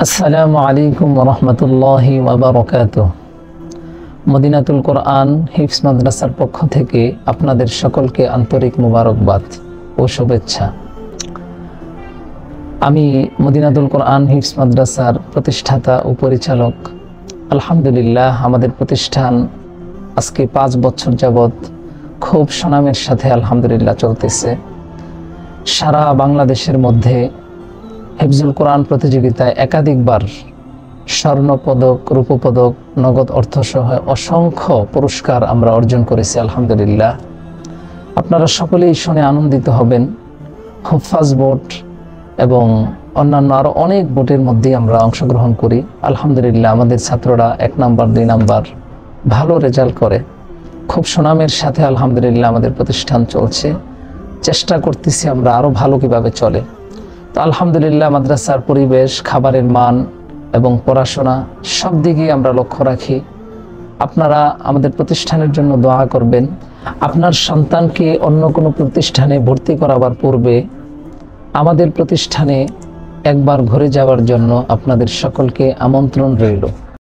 আসসালামু আলাইকুম ওয়া রাহমাতুল্লাহি ওয়া বারাকাতুহু। মদিনাতুল কোরআন হিফজ মাদ্রাসার পক্ষ থেকে আপনাদের সকলকে আন্তরিক মোবারকবাদ ও শুভেচ্ছা। আমি মদিনাতুল কোরআন হিফজ মাদ্রাসার প্রতিষ্ঠাতা ও পরিচালক। আলহামদুলিল্লাহ, আমাদের প্রতিষ্ঠান আজকে 5 বছর যাবৎ খুব সুনামের সাথে আলহামদুলিল্লাহ চলতেছে। সারা বাংলাদেশের মধ্যে হিফজুল কোরআন প্রতিযোগিতায় একাধিকবার স্বর্ণপদক, রূপপদক, নগদ অর্থসহ অসংখ্য পুরস্কার আমরা অর্জন করেছি আলহামদুলিল্লাহ। আপনারা সকলেই শুনে আনন্দিত হবেন। হুফাজ বোর্ড এবং অন্যান্য আরও অনেক বোর্ডের মধ্যেই আমরা অংশগ্রহণ করি আলহামদুলিল্লাহ। আমাদের ছাত্ররা 1 নাম্বার 2 নাম্বার ভালো রেজাল্ট করে খুব সুনামের সাথে আলহামদুলিল্লাহ আমাদের প্রতিষ্ঠান চলছে। চেষ্টা করতেছি আমরা আরও ভালো কিভাবে চলে। তো আলহামদুলিল্লাহ মাদ্রাসার পরিবেশ, খাবারের মান এবং পড়াশোনা সব দিকেই আমরা লক্ষ্য রাখি। আপনারা আমাদের প্রতিষ্ঠানের জন্য দোয়া করবেন। আপনার সন্তানকে অন্য কোনো প্রতিষ্ঠানে ভর্তি করাবার পূর্বে আমাদের প্রতিষ্ঠানে একবার ঘুরে যাওয়ার জন্য আপনাদের সকলকে আমন্ত্রণ রইল।